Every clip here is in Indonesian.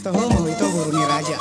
Tohomo itu guru ni raja.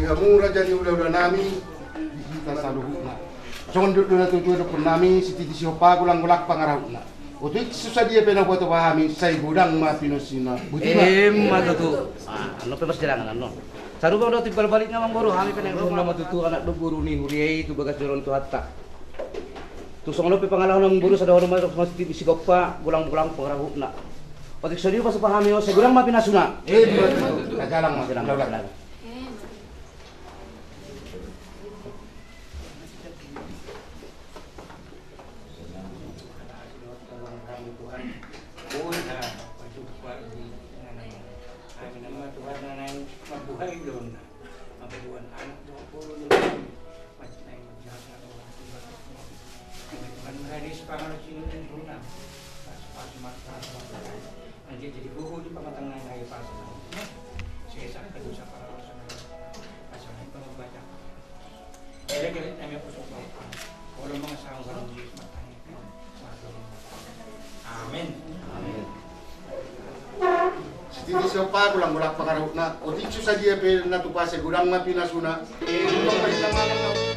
Kamu raja ni udah nami kita saluhna. Jangan duduk na tujuh dok nami siti siapa gulang-gulak pangarahuna. Otu susah dia pena buat pahami saya gudang ma pinosina. Mata tu. Ano pe perjalanan ano. Saru ba udah timbal balik ngamang baru kami pena nama tutu anak do guru ni huriai tu bagas doron tu hatta. Tu songlo pe pangalahan ng guru sa dahon ma siti sigopa gulang-gulang pangarahuna. Otik sodi pas pahami o segurang ma pinasuna. Kagalang ma jalang. Hadis Amin. Titi siapa kulang gulak pangarahut na. O di susah dia pe natupase gudang ma pinasuna. Utong palit malam na.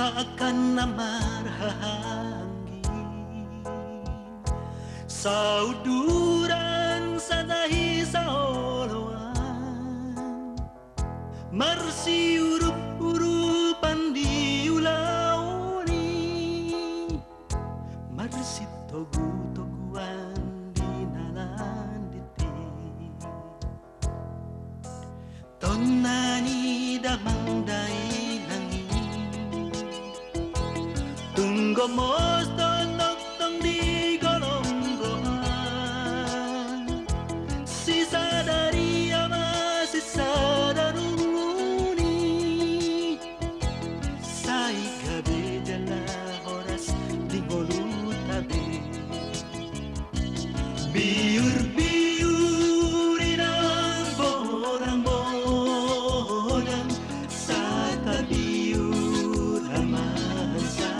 Akan namarhahangi sa uduran sa dahi sa oloan marsi urup-urupan di ulaoni marsi togu-toguan di nalanditi tonnani damang-dai Tunggu tong di golong-golongan sisa dari ama sisa daruni sai gabe jala horas di golu tabe biur-biur inang bodang-bodang sa tabiur aman sa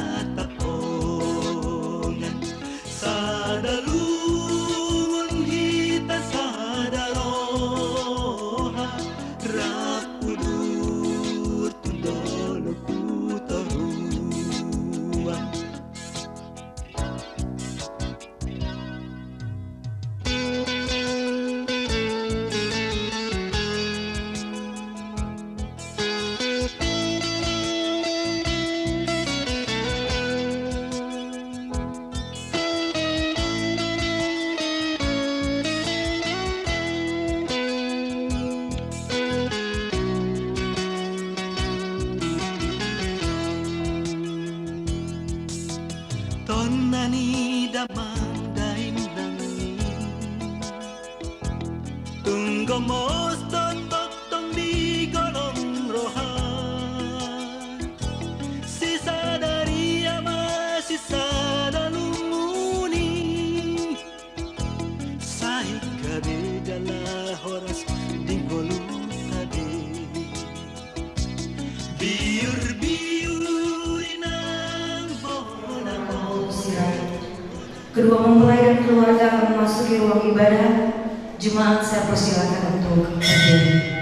Sadalungun hita sadaroha rapudur tundolo putaruan Tonani damang daim nangi Tunggu mosto totong di golong rohan Sisa dari ama sisa dalumuni Sai gabe jala horas di golong tadi Biur-biur inang bolang Kedua mempelai dan keluarga akan memasuki ruang ibadah. Jemaat saya persilakan untuk berdiri.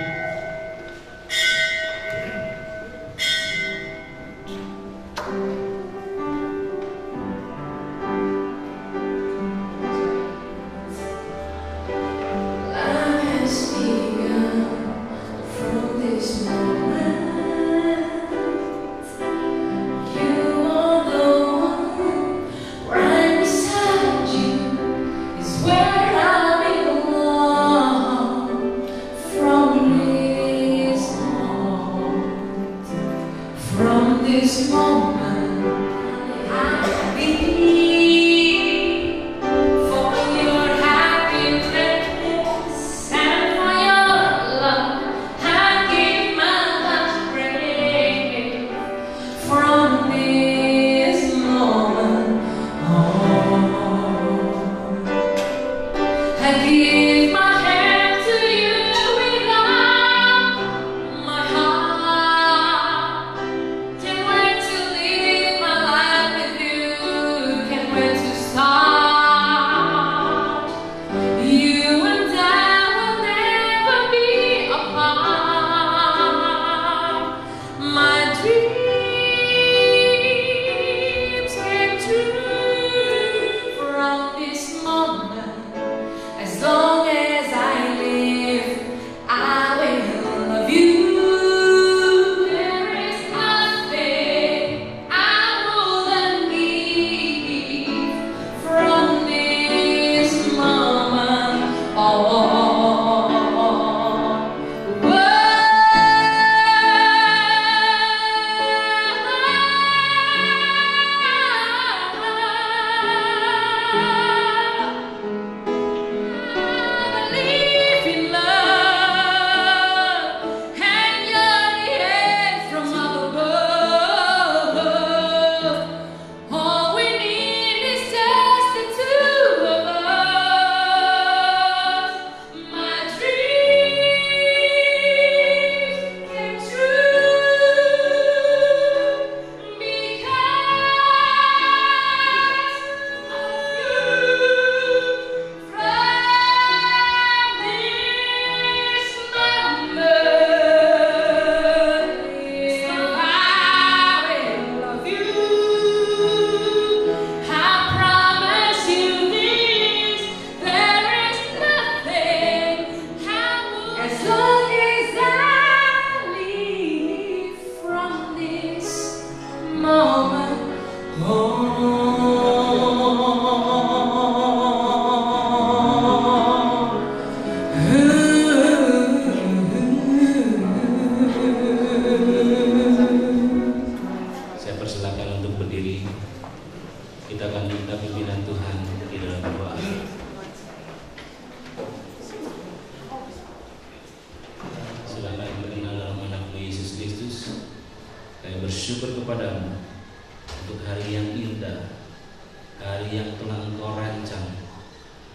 This moment I believe for your happiness and for your love I give my last breath from this moment on I give my hand to you without my heart. Can't wait to live my life with you. Can't wait to start. You and I will never be apart. My dreams came true from this moment. As long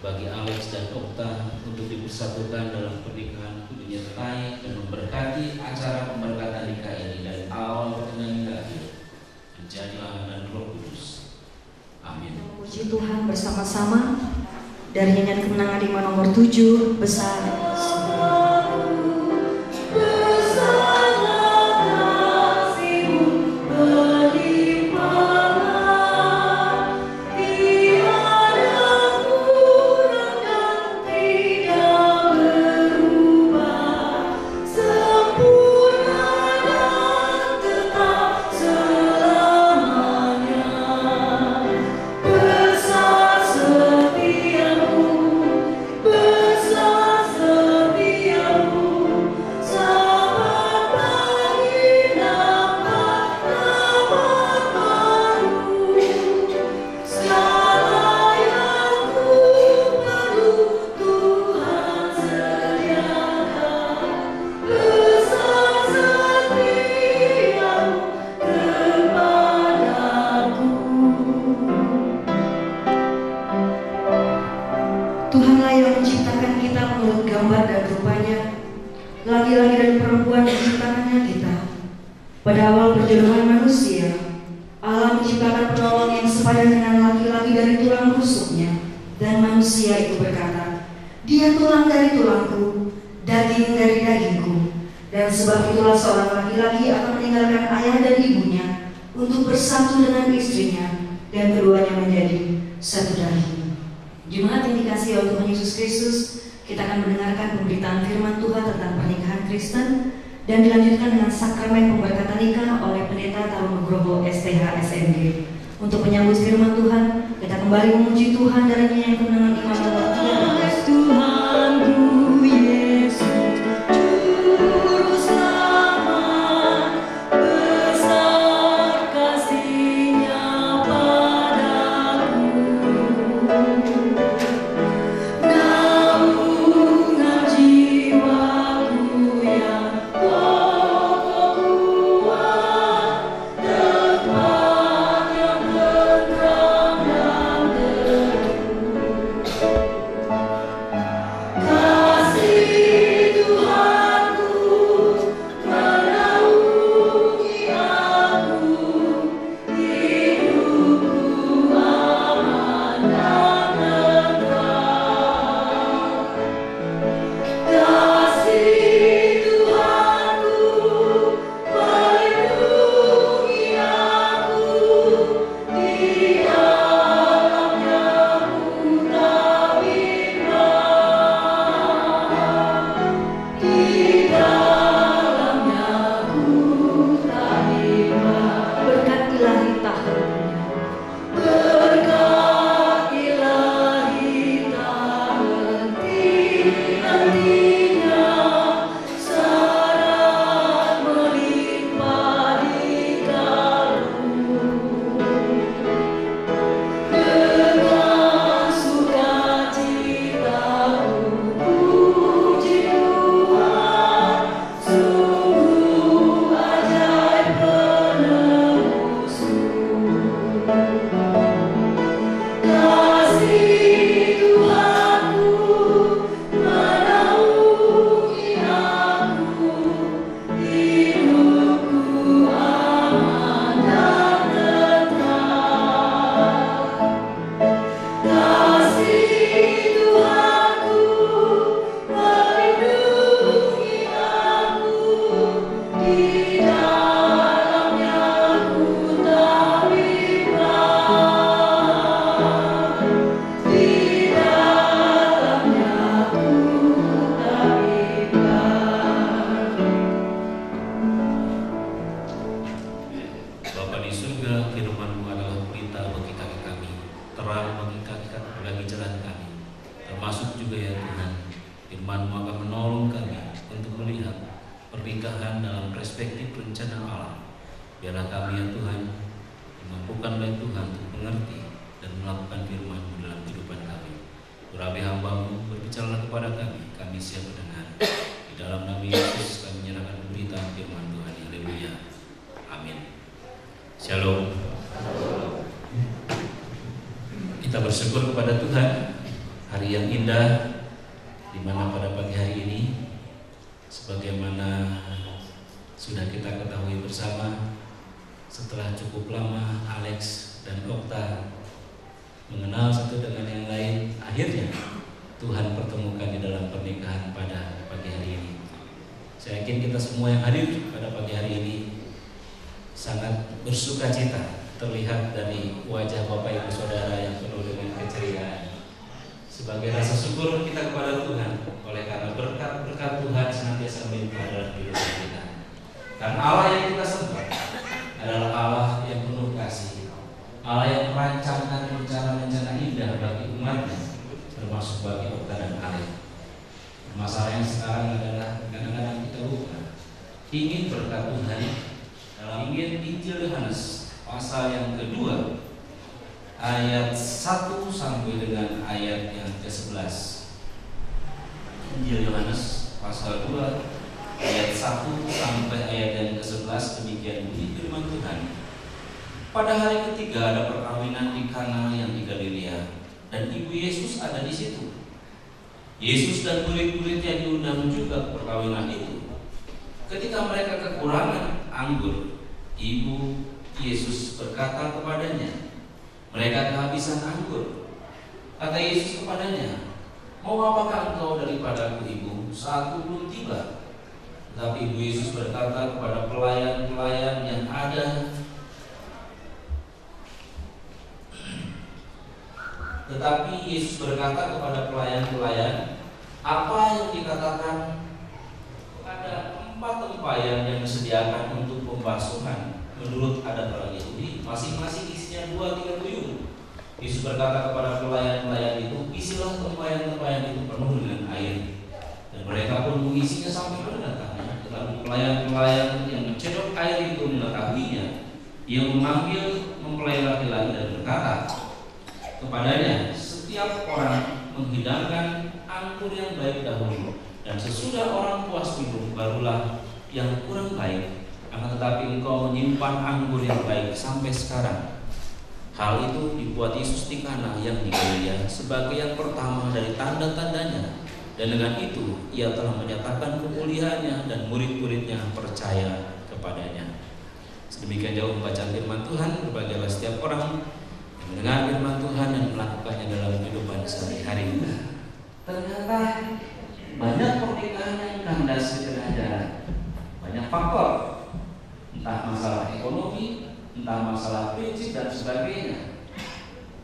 bagi Alex dan Okta untuk dipersatukan dalam pernikahan, menyertai dan memberkati acara pemberkatan nikah ini dari awal pertengahan hingga akhir, menjadi anak Roh Kudus. Amin. Puji Tuhan bersama-sama dari nyanyian kemenangan di nomor 7, besar. Tuhanlah yang menciptakan kita menurut gambar dan rupanya. Laki-laki dan perempuan menciptakannya kita. Pada awal perjodohan manusia, Allah menciptakan penolong yang sepadan dengan laki-laki dari tulang rusuknya. Dan manusia itu berkata, "Dia tulang dari tulangku, daging dari dagingku." Dan sebab itulah seorang laki-laki akan meninggalkan ayah dan ibunya untuk bersatu dengan istrinya, dan keduanya menjadi satu daging. Jemaat yang dikasihi oleh Tuhan Yesus Kristus, kita akan mendengarkan pemberitaan firman Tuhan tentang pernikahan Kristen dan dilanjutkan dengan sakramen pemberkatan nikah oleh Pendeta Tarun Nugroho STH SMG. Untuk menyambut firman Tuhan, kita kembali memuji Tuhan dari nyanyian kemenangan iman nomor 3. Tuhanku Yesus, Juru Selamat, besar kasih-Nya padaku. Naungan jiwaku yang kokoh kuat, tempat yang tentram dan teduh. Kasih Tuhanku menaungi aku, hidupku aman dan tentram. Kasih Tuhanku melindungi aku, di dalamnya ku tak bimbang, di dalamnya ku tak bimbang. Berkat ilahi tak hentinya, berkat ilahi tak henti-hentinya, syarat melimpah di kalbu. Dengan sukacitaku puji Tuhan, sungguh ajaib penebusku. Kasih Tuhanku menaungi aku, hidupku aman dan tentram. Kasih Tuhanku melindungi aku, di dalamnya ku tak bimbang, di dalamnya ku tak bimbang. Bapa di surga, firman-Mu adalah pelita bagi kaki kami, terang bagi jalan kami. Termasuk juga ya Tuhan, firman-Mu akan menolong kami untuk melihat pernikahan dalam perspektif rencana Allah. Biarlah kami ya Tuhan, dimampukanlah Tuhan untuk mengerti dan melakukan firman-Mu dalam kehidupan kami. Urapi hamba-Mu, berbicaralah kepada kami, kami siap mendengar. Di dalam nama Yesus kami menyerahkan pemberitaan firman Tuhan. Haleluya. Amin. Shalom. Kita bersyukur kepada Tuhan hari yang indah di mana pada pagi hari ini sebagaimana sudah kita ketahui bersama, setelah cukup lama Alex dan Okta mengenal satu dengan yang lain, akhirnya Tuhan pertemukan di dalam pernikahan pada pagi hari ini. Saya yakin kita semua yang hadir pada pagi hari ini sangat bersuka cita, terlihat dari wajah Bapak Ibu Saudara yang penuh dengan keceriaan. Sebagai rasa syukur kita kepada Tuhan, oleh karena berkat-berkat Tuhan senantiasa melimpah dalam kehidupan kita. Dan Allah yang kita sembah adalah Allah yang penuh kasih, Allah yang merancangkan rencana-rencana indah bagi umatnya, termasuk bagi Okta dan Alek. Masalah yang sekarang adalah kadang-kadang kita lupa ingin berkat Tuhan dalam Injil Yohanes pasal yang kedua ayat 1 sampai dengan ayat yang ke-11. Injil Yohanes pasal 2 ayat 1 sampai ayat yang ke-11, demikian bunyi firman Tuhan. Pada hari ketiga ada perkawinan di Kana yang di Galilea, dan ibu Yesus ada di situ. Yesus dan murid-muridnya diundang juga ke perkawinan itu. Ketika mereka kekurangan anggur, ibu Yesus berkata kepadanya, mereka kehabisan anggur. Kata Yesus kepadanya, mau apakah engkau daripadaku, ibu? Saatku belum tiba. Tetapi ibu Yesus berkata kepada pelayan-pelayan yang ada, apa yang dikatakan ada 4 tempayan yang disediakan untuk pembasuhan menurut adat orang Yahudi, masing-masing isinya 2-3 tuyung. Yesus berkata kepada pelayan-pelayan itu, isilah tempayan-tempayan itu penuh dengan air. Dan mereka pun mengisinya sampai mendatangnya. Tetapi pelayan-pelayan yang mencedok air itu mengetahuinya, ia mengambil mempelai laki-laki dan berkata kepadanya, setiap orang menghidangkan anggur yang baik dahulu, dan sesudah orang puas minum barulah yang kurang baik. Akan tetapi engkau menyimpan anggur yang baik sampai sekarang. Hal itu dibuat Yesus di Kana yang di Galilea sebagai yang pertama dari tanda-tandanya, dan dengan itu ia telah menyatakan kemuliaannya dan murid-muridnya percaya kepadanya. Sedemikian jauh membaca firman Tuhan. Berbahagialah setiap orang yang mendengar firman Tuhan dan melakukannya dalam kehidupan sehari-hari. Ternyata banyak pernikahan yang kandas kesenjangan, banyak faktor, entah masalah ekonomi, entah masalah prinsip dan sebagainya.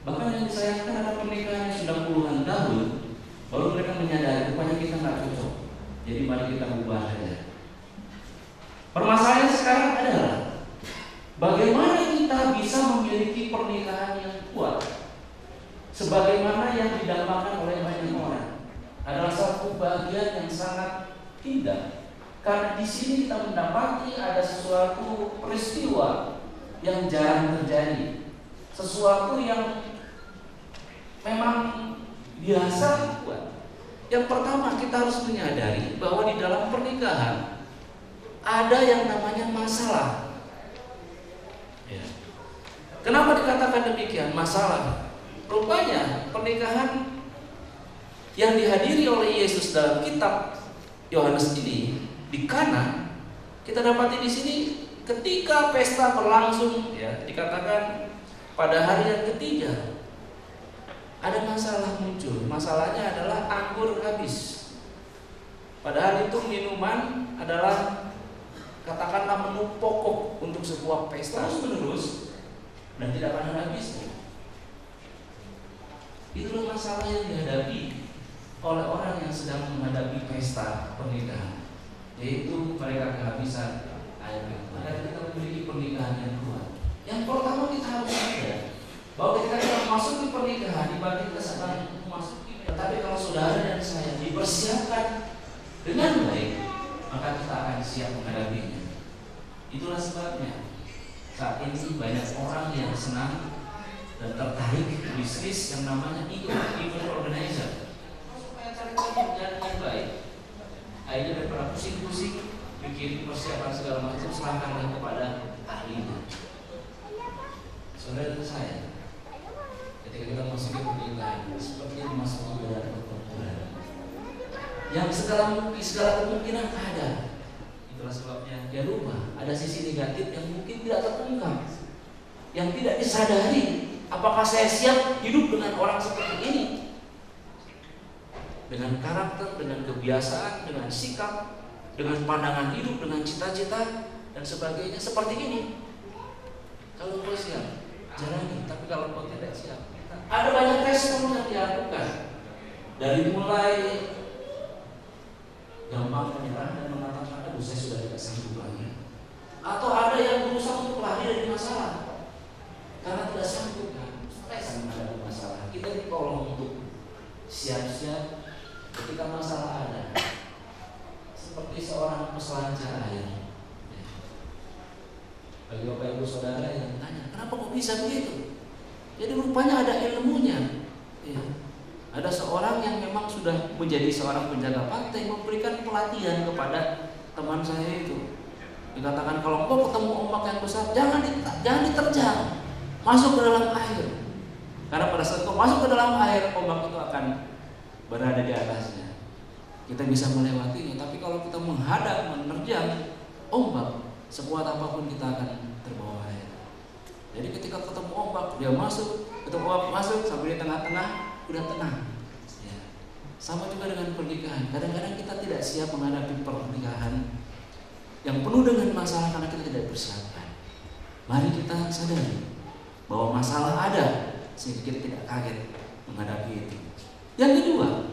Bahkan yang disayangkan ada pernikahan yang sudah puluhan tahun, baru mereka menyadari rupanya kita nggak cocok. Jadi mari kita ubah saja. Permasalahan sekarang adalah bagaimana kita bisa memiliki pernikahan yang kuat, sebagaimana yang didambakan oleh banyak orang. Adalah satu bagian yang sangat indah, karena di sini kita mendapati ada sesuatu peristiwa yang jarang terjadi, sesuatu yang memang biasa kuat. Yang pertama, kita harus menyadari bahwa di dalam pernikahan ada yang namanya masalah. Ya. Kenapa dikatakan demikian? Masalah. Rupanya pernikahan yang dihadiri oleh Yesus dalam kitab Yohanes ini di Kana, kita dapati di sini ketika pesta berlangsung, ya, dikatakan pada hari yang ketiga ada masalah muncul. Masalahnya adalah anggur habis. Padahal itu minuman adalah katakanlah menu pokok untuk sebuah pesta terus menerus dan tidak pernah habisnya. Itulah masalah yang dihadapi oleh orang yang sedang menghadapi pesta pernikahan, yaitu mereka kehabisan air. Maka kita memiliki pernikahan yang kuat. Yang pertama kita harus sadar bahwa ketika kita masuk di pernikahan dibanding kita sedang memasuki, tetapi kalau saudara dan saya dipersiapkan dengan baik, maka kita akan siap menghadapinya. Itulah sebabnya saat ini banyak orang yang senang dan tertarik bisnis yang namanya event organizer. Berjalan dengan baik. Akhirnya daripada pusing-pusing bikin persiapan segala macam, serahkanlah kepada ahlinya. Saudara saya, ketika kita masuk ke pernikahan, seperti masuk ke yang segala kemungkinan ada. Itulah sebabnya dia lupa ada sisi negatif yang mungkin tidak terungkap, yang tidak disadari. Apakah saya siap hidup dengan orang seperti ini? Dengan karakter, dengan kebiasaan, dengan sikap, dengan pandangan hidup, dengan cita-cita dan sebagainya seperti ini. Kalau kau siap, jalani. Tapi kalau kau tidak siap, ada banyak tes yang dilakukan. Dari mulai gampang menyerah dan mengatakan, aduh saya sudah tidak sanggup lagi. Atau ada yang berusaha untuk lari dari masalah karena tidak sanggup kan, stres menghadapi masalah. Kita ditolong untuk siap-siap ketika masalah ada, seperti seorang peselancar air. Bagi Bapak Ibu Saudara yang tanya, kenapa kok bisa begitu? Jadi rupanya ada ilmunya. Ya. Ada seorang yang memang sudah menjadi seorang penjaga pantai memberikan pelatihan kepada teman saya itu. Dikatakan kalau kau ketemu ombak yang besar, jangan diterjang, masuk ke dalam air. Karena pada saat kau masuk ke dalam air, ombak itu akan berada di atasnya. Kita bisa melewatinya, tapi kalau kita menghadap, menerjang ombak, sekuat apapun kita akan terbawa air. Jadi ketika ketemu ombak, dia masuk, ketemu ombak masuk, sampai di tengah-tengah udah tenang. Ya. Sama juga dengan pernikahan. Kadang-kadang kita tidak siap menghadapi pernikahan yang penuh dengan masalah karena kita tidak persiapkan. Mari kita sadari bahwa masalah ada sehingga kita tidak kaget menghadapi itu. Yang kedua,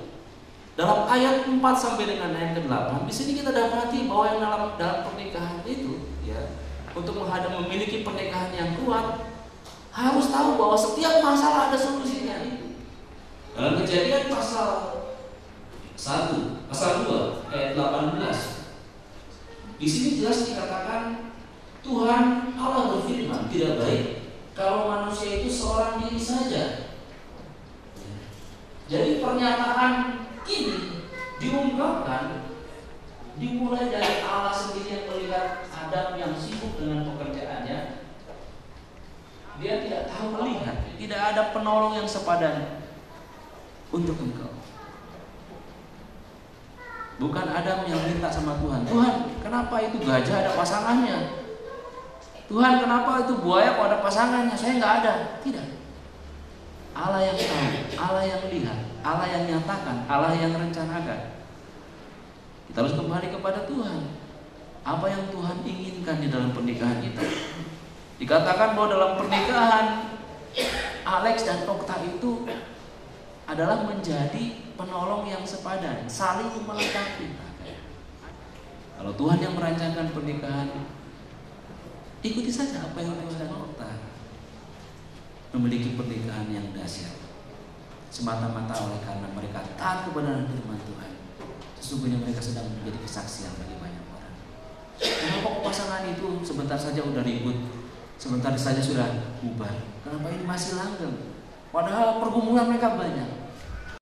dalam ayat 4 sampai dengan ayat ke-8, di sini kita dapati bahwa yang dalam pernikahan itu, ya, untuk memiliki pernikahan yang kuat, harus tahu bahwa setiap masalah ada solusinya itu. Dalam Kejadian pasal 2 ayat 18, di sini jelas dikatakan Tuhan Allah berfirman, tidak baik kalau manusia itu seorang diri saja. Jadi pernyataan ini diungkapkan dimulai dari Allah sendiri yang melihat Adam yang sibuk dengan pekerjaannya. Dia tidak tahu melihat, tidak ada penolong yang sepadan untuk engkau. Bukan Adam yang minta sama Tuhan, Tuhan kenapa itu gajah ada pasangannya? Tuhan kenapa itu buaya kok ada pasangannya? Saya nggak ada. Tidak. Allah yang tahu, Allah yang lihat, Allah yang nyatakan, Allah yang rencanakan. Kita harus kembali kepada Tuhan. Apa yang Tuhan inginkan di dalam pernikahan kita? Dikatakan bahwa dalam pernikahan Alex dan Okta itu adalah menjadi penolong yang sepadan, saling melengkapi. Kalau Tuhan yang merancangkan pernikahan, ikuti saja apa yang Alex dan Okta memiliki pernikahan yang dahsyat, semata-mata oleh karena mereka taat kepada firman Tuhan. Sesungguhnya mereka sedang menjadi kesaksian bagi banyak orang. Kenapa pasangan itu sebentar saja udah ribut, sebentar saja sudah bubar? Kenapa ini masih langgeng? Padahal pergumulan mereka banyak.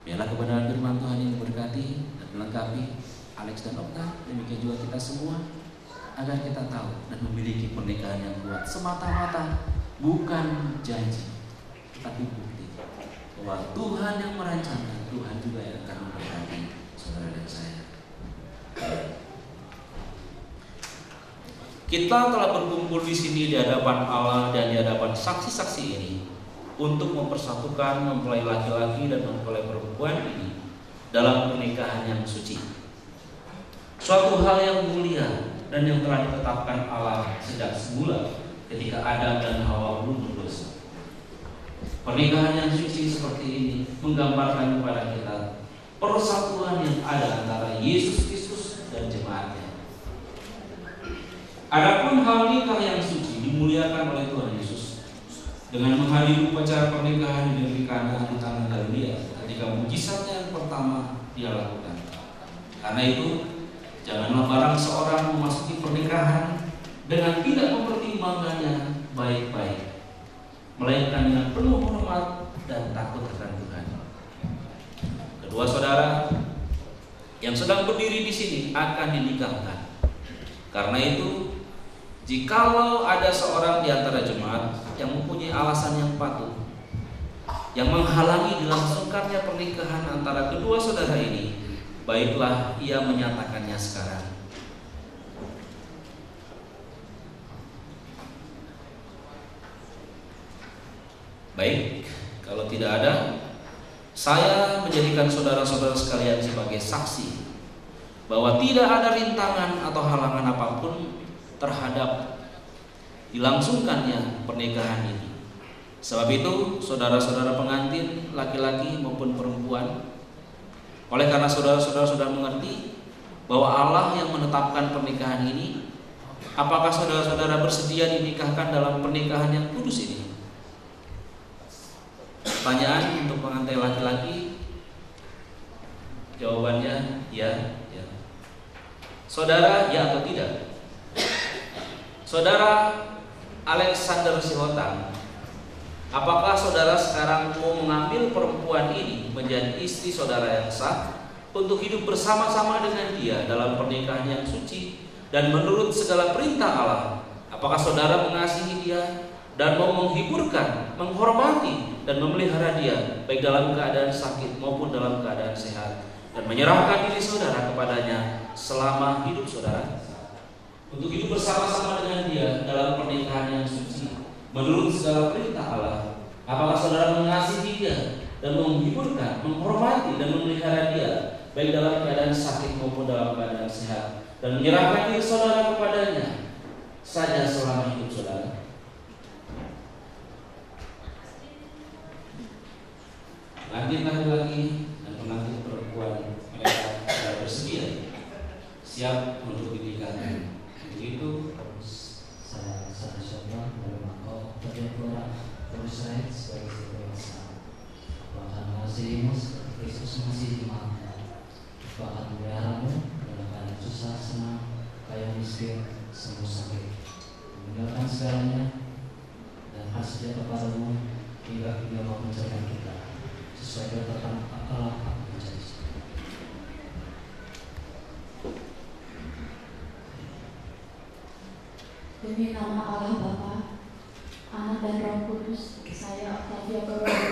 Biarlah kebenaran firman Tuhan yang memberkati dan melengkapi Alex dan Okta, demikian juga kita semua, agar kita tahu dan memiliki pernikahan yang kuat, semata-mata bukan janji, tapi bukti bahwa Tuhan yang merancangkan, Tuhan juga yang akan memberkati saudara dan saya. Kita telah berkumpul di sini di hadapan Allah dan di hadapan saksi-saksi ini untuk mempersatukan mempelai laki-laki dan mempelai perempuan ini dalam pernikahan yang suci. Suatu hal yang mulia dan yang telah ditetapkan Allah sejak semula ketika Adam dan Hawa belum berdosa. Pernikahan yang suci seperti ini menggambarkan kepada kita persatuan yang ada antara Yesus Kristus dan jemaatnya. Adapun hal nikah yang suci dimuliakan oleh Tuhan Yesus dengan menghadiri upacara pernikahan di negeri Kana di tanah Galilea ketika mujizatnya yang pertama dia lakukan. Karena itu, janganlah barang seorang memasuki pernikahan dengan tidak mempertimbangkannya baik-baik, melainkan dengan penuh hormat dan takut akan Tuhan. Kedua saudara yang sedang berdiri di sini akan dinikahkan. Karena itu, jikalau ada seorang di antara jemaat yang mempunyai alasan yang patut yang menghalangi dilangsungkannya pernikahan antara kedua saudara ini, baiklah ia menyatakannya sekarang. Baik, kalau tidak ada, saya menjadikan saudara-saudara sekalian sebagai saksi bahwa tidak ada rintangan atau halangan apapun terhadap dilangsungkannya pernikahan ini. Sebab itu, saudara-saudara pengantin, laki-laki maupun perempuan, oleh karena saudara-saudara sudah mengerti bahwa Allah yang menetapkan pernikahan ini, apakah saudara-saudara bersedia dinikahkan dalam pernikahan yang kudus ini? Pertanyaan untuk pengantin laki-laki, jawabannya ya. Saudara, ya atau tidak? Saudara Alexander Sihotang, apakah saudara sekarang mau mengambil perempuan ini menjadi istri saudara yang sah untuk hidup bersama-sama dengan dia dalam pernikahan yang suci dan menurut segala perintah Allah? Apakah saudara mengasihi dia dan mau menghiburkan, menghormati dan memelihara dia baik dalam keadaan sakit maupun dalam keadaan sehat, dan menyerahkan diri saudara kepadanya selama hidup saudara untuk hidup bersama-sama dengan dia dalam pernikahan yang suci menurut segala perintah Allah? Apakah saudara mengasihi dia dan menghiburkan, menghormati dan memelihara dia baik dalam keadaan sakit maupun dalam keadaan sehat, dan menyerahkan diri saudara kepadanya saja selama hidup saudara? Pengantin laki-laki dan pengantin perempuan, mereka sudah bersedia siap untuk dinikahkan. Begitu. Saya coba bermakna berdua berusaha sebagai dewasa. Bahkan mengasihimu seperti Kristus mengasihi jemaatnya. Bahkan memeliharamu dalam keadaan susah senang, kaya miskin, sembuh sakit, meninggalkan segalanya dan hasilnya kepadamu hingga Dia mau menjadikan kita sesuai ketetapan Allah yang berjanji. Demi nama Allah Bapa, Anak dan Roh Kudus, saya Octavia Corona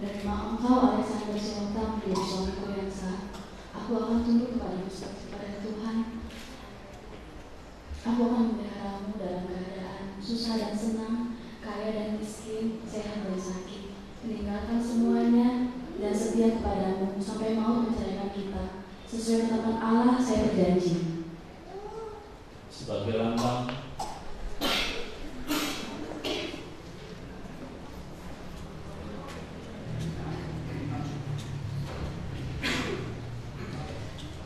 menerima engkau Alexander Sihotang menjadi suamiku yang sah. Aku akan tunduk kepadamu seperti kepada Tuhan. Aku akan memeliharamu dalam keadaan susah dan senang, kaya dan miskin, sehat dan sakit, meninggalkan semuanya dan setia kepadamu sampai maut menceraikan kita. Sesuai ketetapan Allah, saya berjanji. Sebagai lambang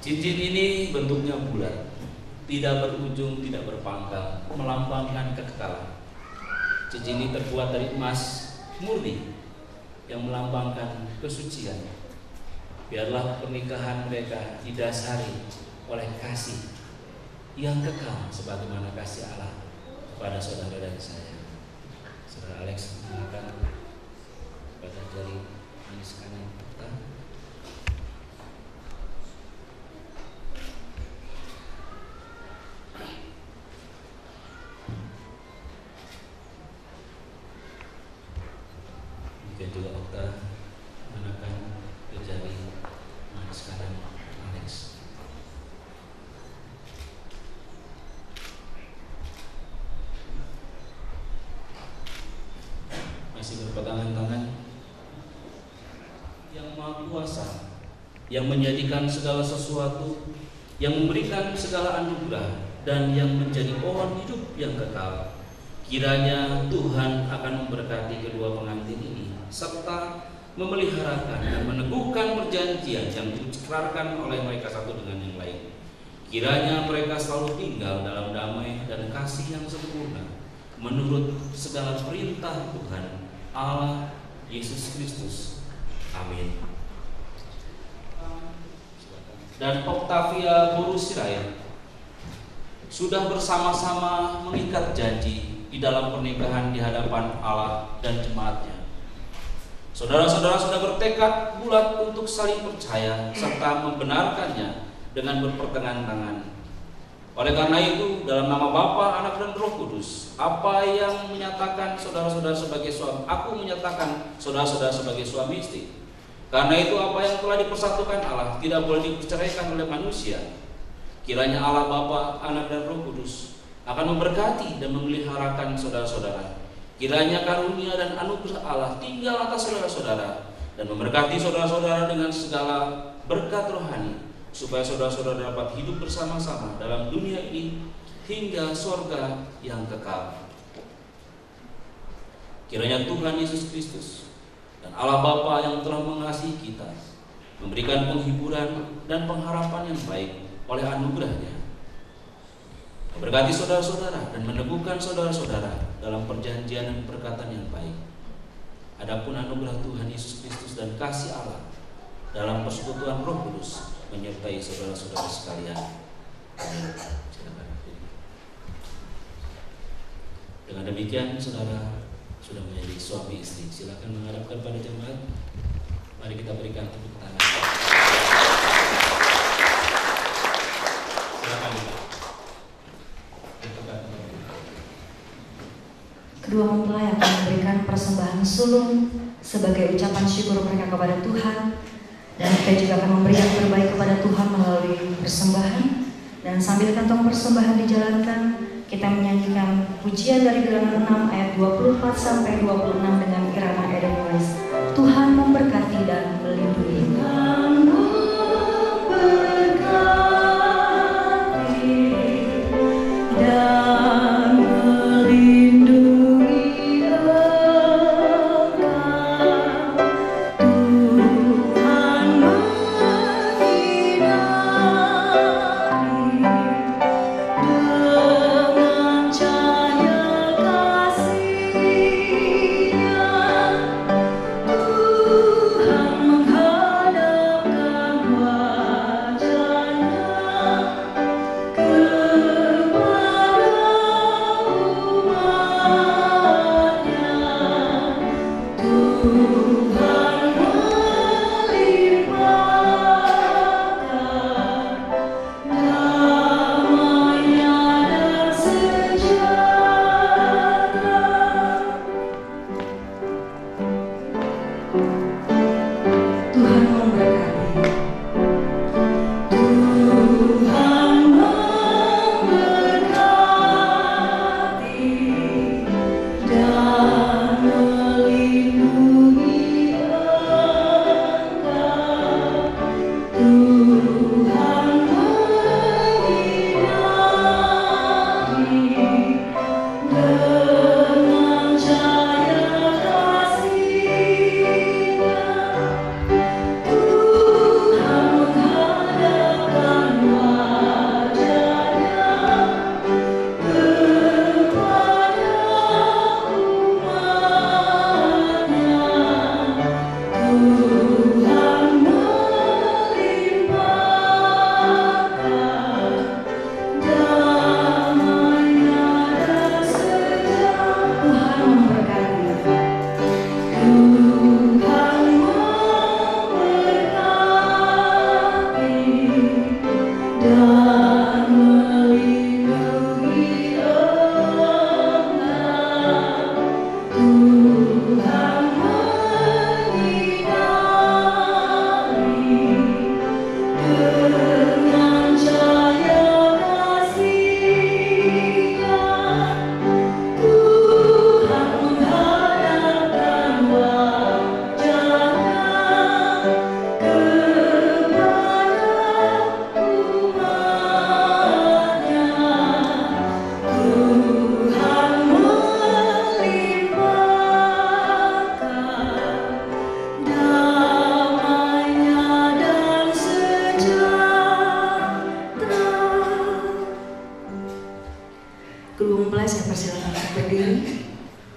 cincin ini bentuknya bulat, tidak berujung, tidak berpangkal, melambangkan kekekalan. Cincin ini terbuat dari emas murni yang melambangkan kesucian. Biarlah pernikahan mereka didasari oleh kasih yang kekal sebagaimana kasih Allah kepada saudara dan saya. Saudara Alex, silakan pada jari manis kanan kita. Mungkin juga Okta menekan ke jari manis kanan Alex. Masih berpegangan tangan. Yang Maha Kuasa, yang menjadikan segala sesuatu, yang memberikan segala anugerah, dan yang menjadi pohon hidup yang kekal. Kiranya Tuhan akan memberkati kedua pengantin ini serta memeliharakan dan meneguhkan perjanjian yang diikrarkan oleh mereka satu dengan yang lain. Kiranya mereka selalu tinggal dalam damai dan kasih yang sempurna menurut segala perintah Tuhan Allah Yesus Kristus. Amin. Dan Octavia Borusirait sudah bersama-sama mengikat janji di dalam pernikahan di hadapan Allah dan jemaatnya. Saudara-saudara sudah bertekad bulat untuk saling percaya serta membenarkannya dengan berpertengan tangan. Oleh karena itu, dalam nama Bapa, Anak dan Roh Kudus, apa yang menyatakan saudara-saudara sebagai suami, aku menyatakan saudara-saudara sebagai suami istri. Karena itu apa yang telah dipersatukan Allah tidak boleh diperceraikan oleh manusia. Kiranya Allah Bapa, Anak dan Roh Kudus akan memberkati dan memeliharakan saudara-saudara. Kiranya karunia dan anugerah Allah tinggal atas saudara-saudara dan memberkati saudara-saudara dengan segala berkat rohani, supaya saudara-saudara dapat hidup bersama-sama dalam dunia ini hingga surga yang kekal. Kiranya Tuhan Yesus Kristus dan Allah Bapa yang telah mengasihi kita memberikan penghiburan dan pengharapan yang baik oleh anugerahnya, memberkati saudara-saudara dan meneguhkan saudara-saudara dalam perjanjian dan perkataan yang baik. Adapun anugerah Tuhan Yesus Kristus dan kasih Allah dalam persekutuan Roh Kudus menyertai saudara-saudara sekalian. Amin. Silakan. Dengan demikian saudara sudah menjadi suami istri. Silakan menghadapkan pada jemaat. Mari kita berikan tepuk tangan. Silakan. Kedua mempelai akan memberikan persembahan sulung sebagai ucapan syukur mereka kepada Tuhan, dan kita juga akan memberi yang terbaik kepada Tuhan melalui persembahan. Dan sambil kantong persembahan dijalankan, kita menyanyikan pujian dari Bilangan 6 ayat 24 sampai 26 dengan irama Edelweiss. Tuhan memberkati dan melindungi.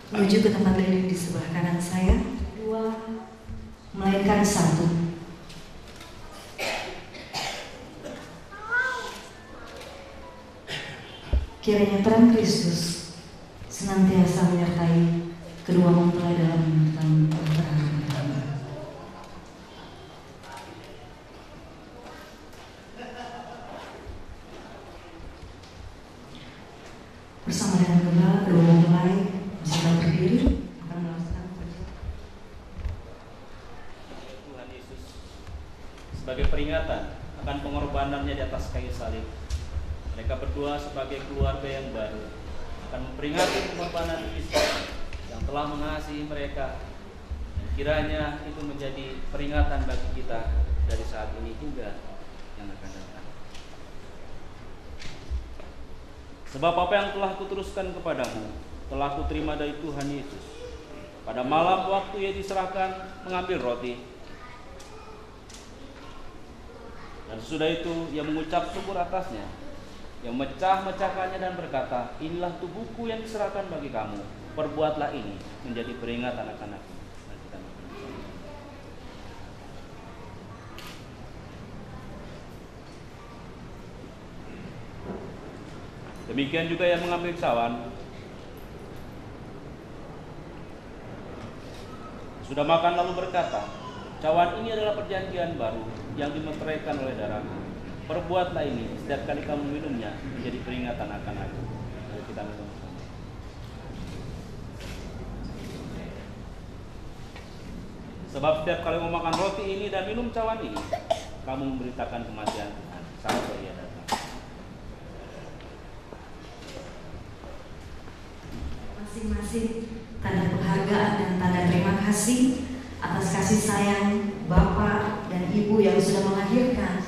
Menuju ke tempat lilin di sebelah kanan saya. 2, melainkan 1. Kiranya terang Kristus senantiasa menyertai kedua mempelai dalam perangan kami. Bersama dengan gembala, kedua mempelai berdiri akan melaksanakan Tuhan Yesus sebagai peringatan akan pengorbanannya di atas kayu salib. Mereka berdua sebagai keluarga yang baru akan memperingati pengorbanan Kristus yang telah mengasihi mereka. Dan kiranya itu menjadi peringatan bagi kita dari saat ini hingga yang akan datang. Sebab apa yang telah kuteruskan kepadamu telah kuterima dari Tuhan Yesus. Pada malam waktu ia diserahkan mengambil roti, dan sesudah itu ia mengucap syukur atasnya, ia memecah-mecahkannya dan berkata, inilah tubuhku yang diserahkan bagi kamu, perbuatlah ini menjadi peringatan akan aku. Mari kita makan bersama. Demikian juga yang mengambil cawan. Sudah makan lalu berkata, cawan ini adalah perjanjian baru yang dimeteraikan oleh darahku. Perbuatlah ini setiap kali kamu minumnya menjadi peringatan akan aku. Mari kita minum. Sebab setiap kali mau makan roti ini dan minum cawan ini, kamu memberitakan kematian Tuhan sampai ia datang. Masing-masing tanda penghargaan dan tanda terima kasih atas kasih sayang Bapak dan Ibu yang sudah melahirkan,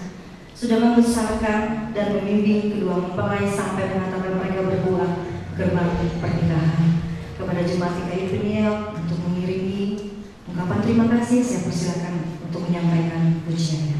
sudah membesarkan dan membimbing kedua mempelai sampai mengantarkan mereka berbuah gerbang pernikahan. Kepada jemaat GKI Peniel untuk mengiringi ungkapan terima kasih, saya persilakan untuk menyampaikan pujiannya.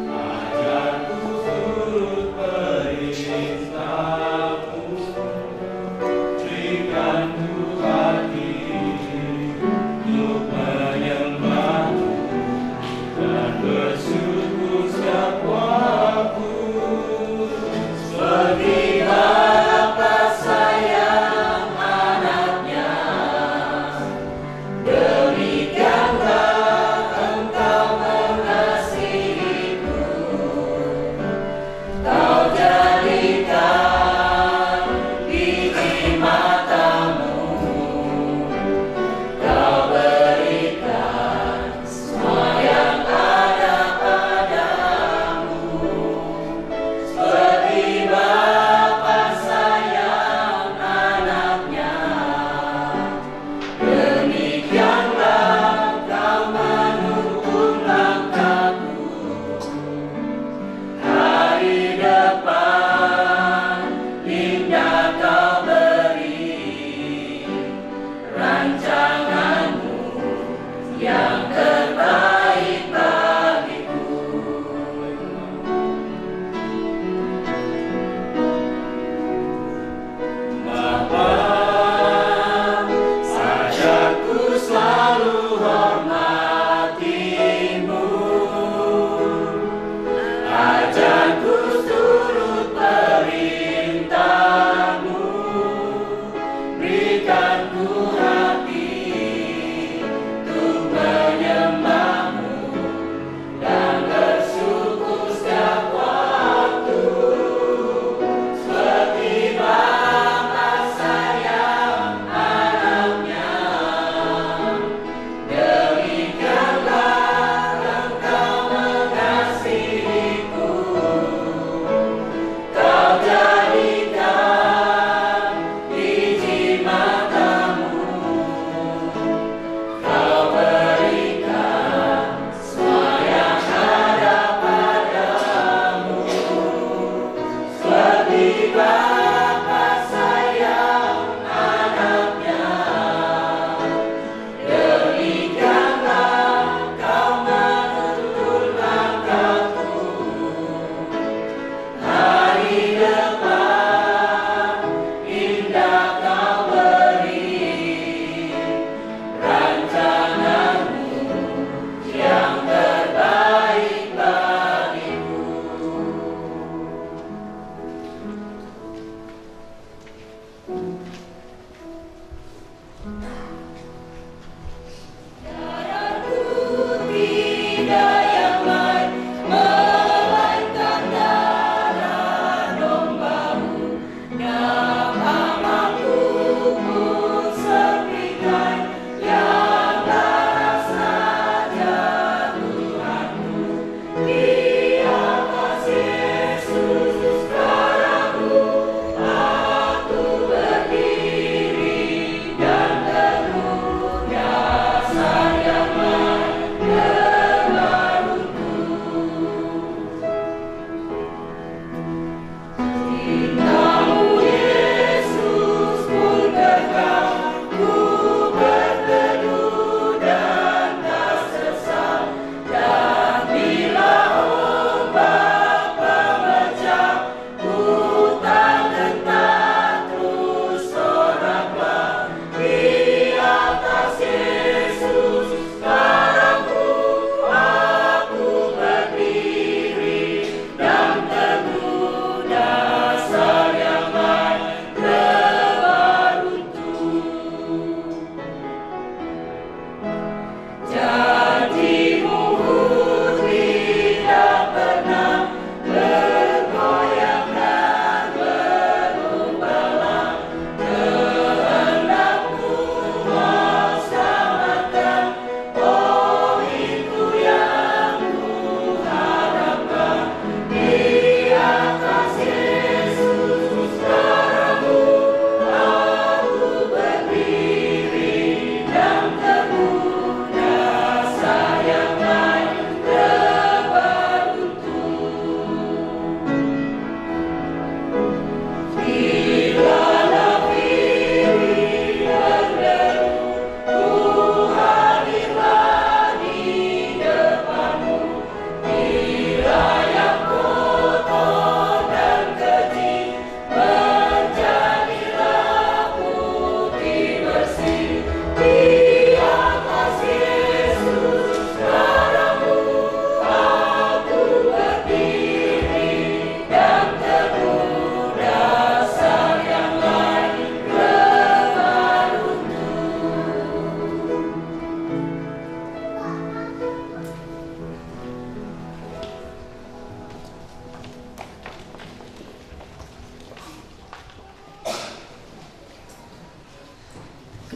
Ajarku turut beriman.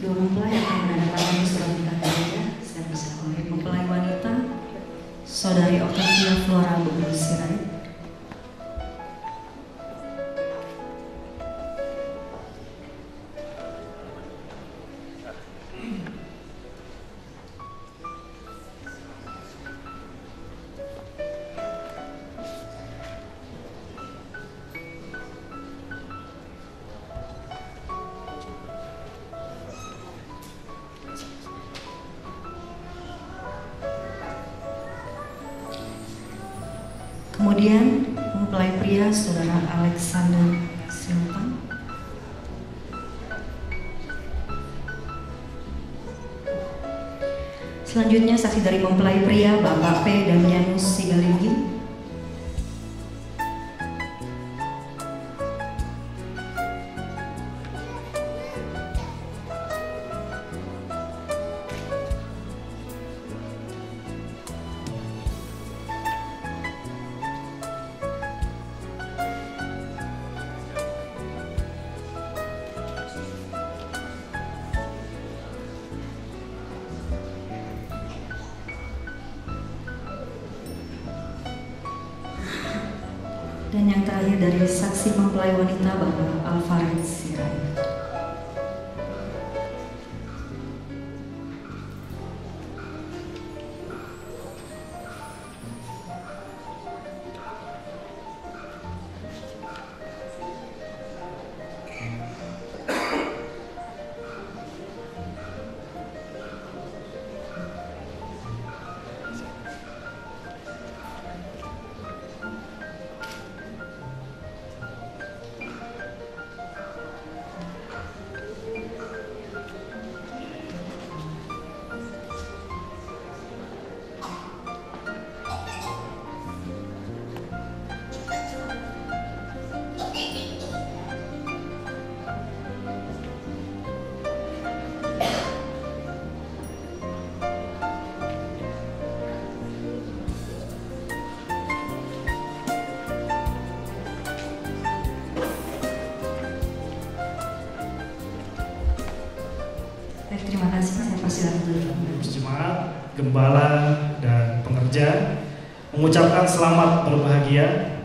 Kedua mempelai akan menandatangani surat nikah gereja dan bisa oleh mempelai wanita Saudari Octavia Flora Bugul Sirait. Kemudian mempelai pria Saudara Alexander Silpan. Selanjutnya saksi dari mempelai pria Bapak P. Damianus Sigalinggi. Dan yang terakhir dari saksi mempelai wanita Bapak Alvared Sirait. persilakan. Jemaat, gembala, dan pengerja mengucapkan selamat berbahagia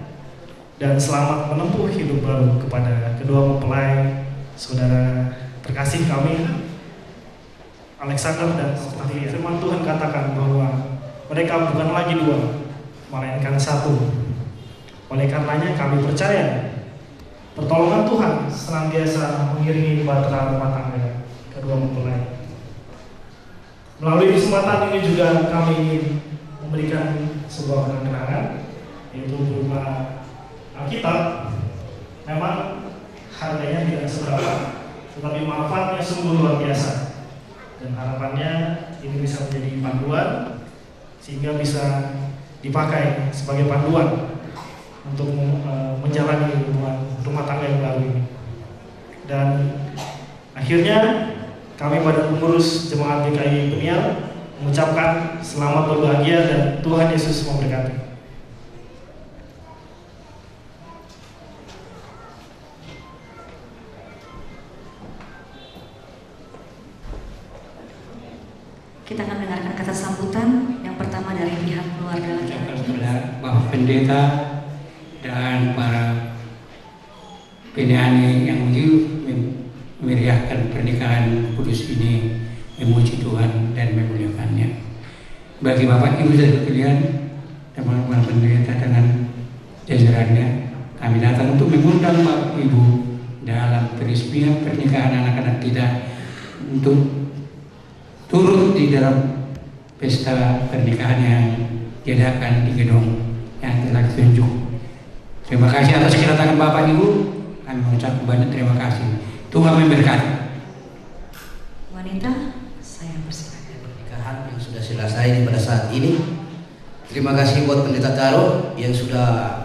dan selamat menempuh hidup baru kepada kedua mempelai saudara terkasih kami, Alexander dan Octavia. Firman Tuhan katakan bahwa mereka bukan lagi dua, melainkan satu. Oleh karenanya kami percaya pertolongan Tuhan senantiasa mengiringi bahtera rumah tangga kedua mempelai. Melalui kesempatan ini juga kami ingin memberikan sebuah keterangan, yaitu berupa Alkitab. Memang harganya tidak seberapa, tetapi manfaatnya sungguh luar biasa. Dan harapannya ini bisa menjadi panduan, sehingga bisa dipakai sebagai panduan untuk menjalani hubungan rumah tangga yang baru ini. Dan akhirnya kami pada pengurus Jemaat GKI Peniel mengucapkan selamat berbahagia dan Tuhan Yesus memberkati. Kita akan dengarkan kata sambutan yang pertama dari pihak keluarga laki-laki. Bapak Pendeta dan para penyanyi yang memeriahkan pernikahan kudus ini, memuji Tuhan dan memuliakannya. Bagi Bapak Ibu sekalian, teman-teman pendeta dengan jajarannya, kami datang untuk mengundang Bapak Ibu dalam peresmian pernikahan anak-anak kita untuk turut di dalam pesta pernikahan yang diadakan di gedung yang telah ditunjuk. Terima kasih atas kedatangan Bapak Ibu. Kami mengucapkan banyak terima kasih. Tuhan memberkati. Wanita, saya persilakan. Pernikahan yang sudah selesai pada saat ini. Terima kasih buat Pendeta Taro yang sudah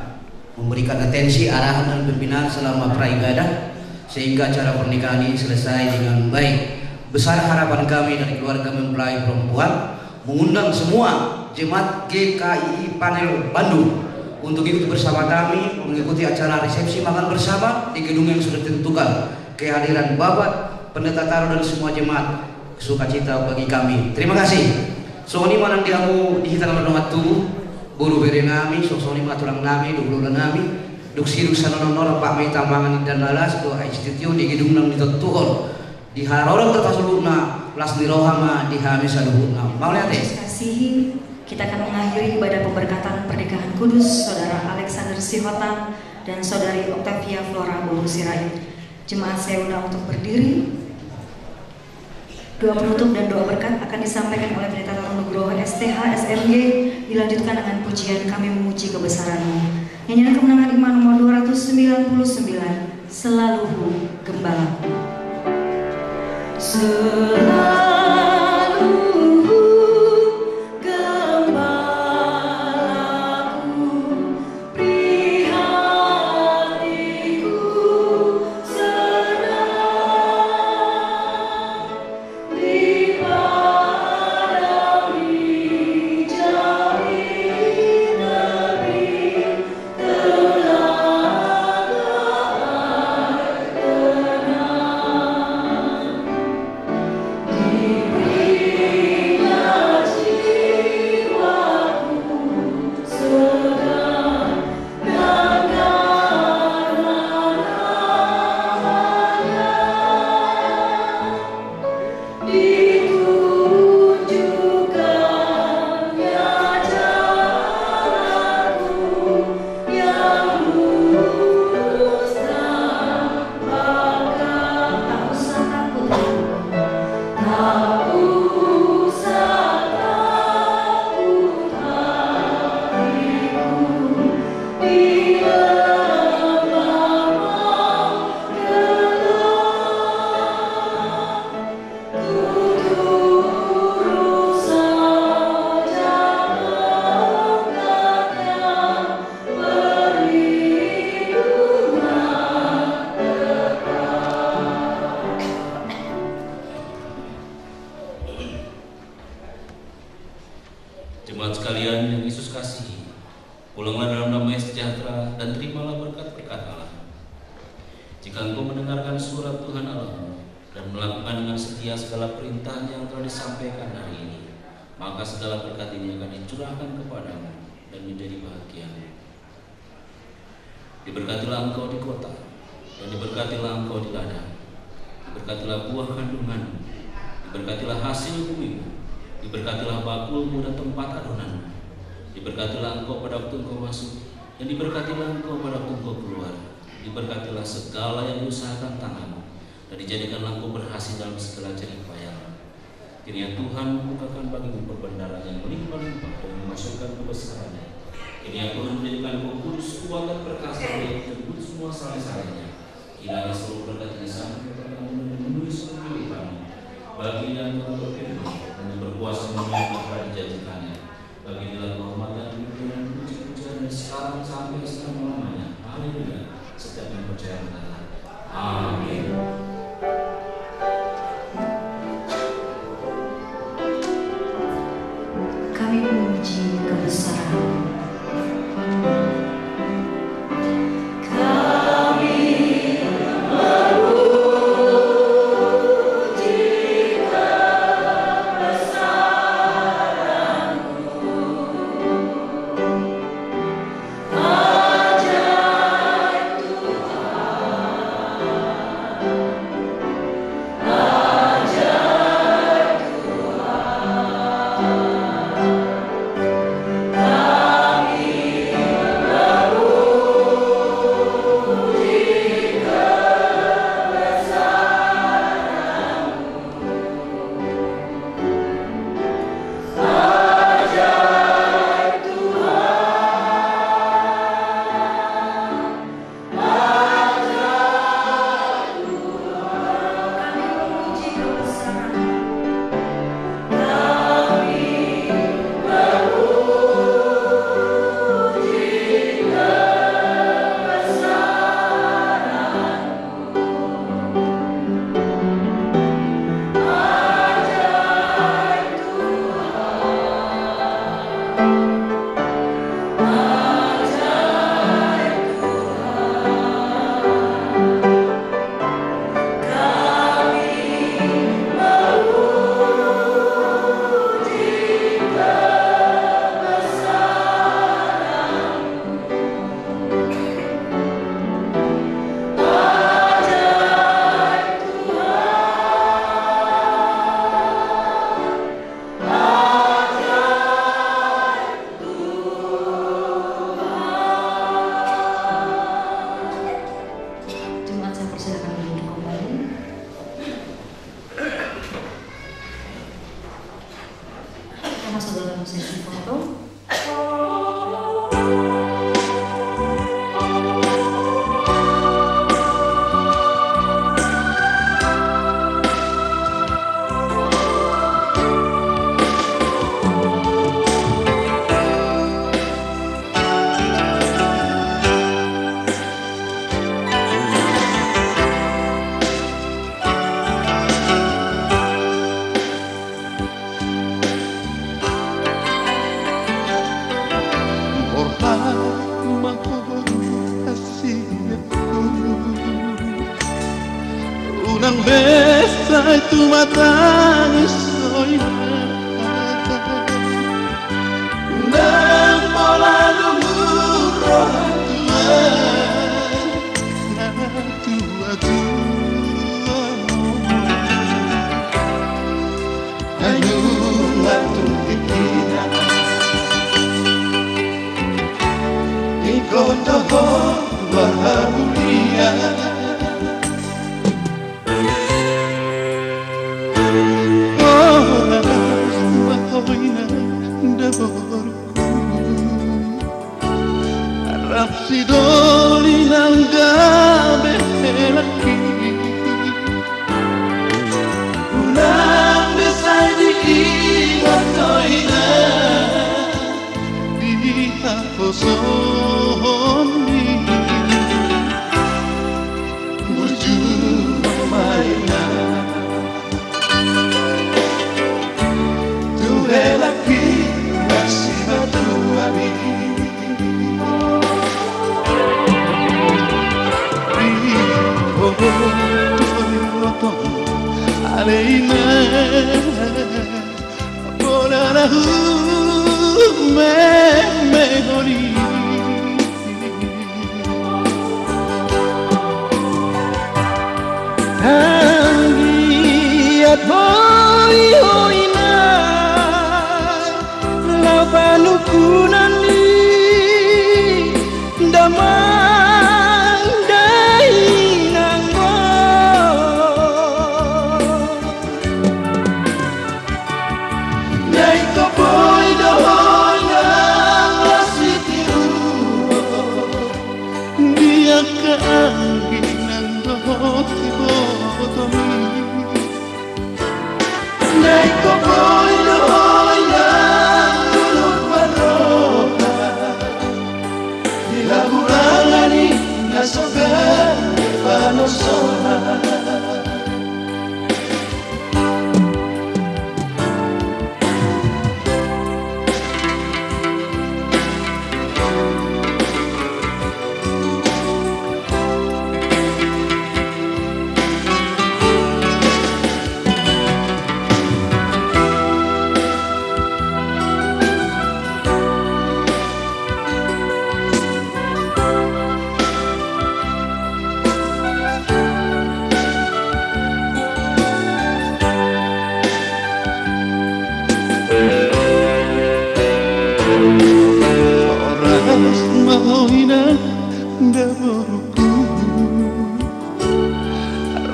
memberikan atensi, arahan dan pembinaan selama praibadah sehingga acara pernikahan ini selesai dengan baik. Besar harapan kami dari keluarga mempelai perempuan mengundang semua jemaat GKI Panel Bandung untuk ikut bersama kami mengikuti acara resepsi makan bersama di gedung yang sudah ditentukan. Kehadiran Bapak Pendeta Taro dan semua jemaat sukacita bagi kami. Terima kasih. Soni manang diamu dihitan menongat tubuh buru bere nami soni matulang nami dulu nami duk siru sanono Pak Mai tambangan dan lalas do institut di gedung nang ditentukan. Di harorong tertasuluna las di rohama di hamis aluhuna. Mau lihat Kasih, kita akan mengakhiri ibadah pemberkatan pernikahan kudus Saudara Alexander Sihotan dan Saudari Octavia Flora Boru Sirait. Jemaat saya undang untuk berdiri. Doa penutup dan doa berkat akan disampaikan oleh Pendeta Taro Nugroho STH SMG, dilanjutkan dengan pujian Kami Memuji Kebesaran-Mu. Nyanyian kemenangan iman nomor 299, Selalu Gembalaku. Selalu gembalaku, beri hatiku senang di padang dijauhi negeri telaga Jemaat sekalian yang Yesus kasihi, pulanglah dalam damai sejahtera dan terimalah berkat-berkat Allah. Jika engkau mendengarkan surat Tuhan Allah, dan melakukan dengan setia segala perintah yang telah disampaikan hari ini, maka segala berkat ini akan dicurahkan kepadamu dan menjadi bahagiamu. Diberkatilah engkau di kota, dan diberkatilah engkau di ladang. Diberkatilah buah kandunganmu, diberkatilah hasil bumimu, diberkatilah bakulmu dan tempat adonanmu. Diberkatilah engkau pada waktu engkau masuk, dan diberkatilah engkau pada waktu engkau keluar. Diberkatilah segala yang diusahakan tanganmu, dan dijadikanlah engkau berhasil dalam segala jerih payahmu. Kiranya Tuhan membukakan bagimu perbendaharaan yang melimpah-limpah dan memasukkan kebesarannya. Kiranya Tuhan menjadikan engkau kudus, kuat dan perkasa yang terbut semua saleh-salehnya. Kiranya seluruh berkat ini sampai kepadamu dan menulis pemilihanmu. Bagi yang telah berfirman dan yang berkuasa menyembah pada dijanjikannya. Bagi inilah kehormatan, kemuliaan, puji-pujian dari sekarang sampai selama-lamanya. Haleluya. Setiap yang percaya berkata, amin. Kami memuji kebesaran-Mu. Unang besa itu matangis soalnya Unang pola lumur tua Ayu ngatu kikina Ikon toho bahagia Rapsidoli nang gabe laki Unang besar diingat toina Di haposoni Berjumpa mainan Tuhe laki masih batu api Oh, علينا volará memoria. Anggi atoi hoina labanukunan li damang dai nanggo dai ko boy dohoi nang lasitiru dia ka anggi nang dohoti botomi dai ko boy dohoi nang duluk maroka dilagurangani nasogan panosona.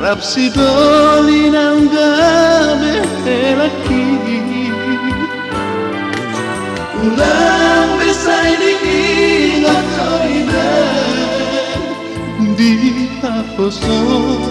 Rapsi doli nang gabe laki ulang besai diingat koina di aposoni.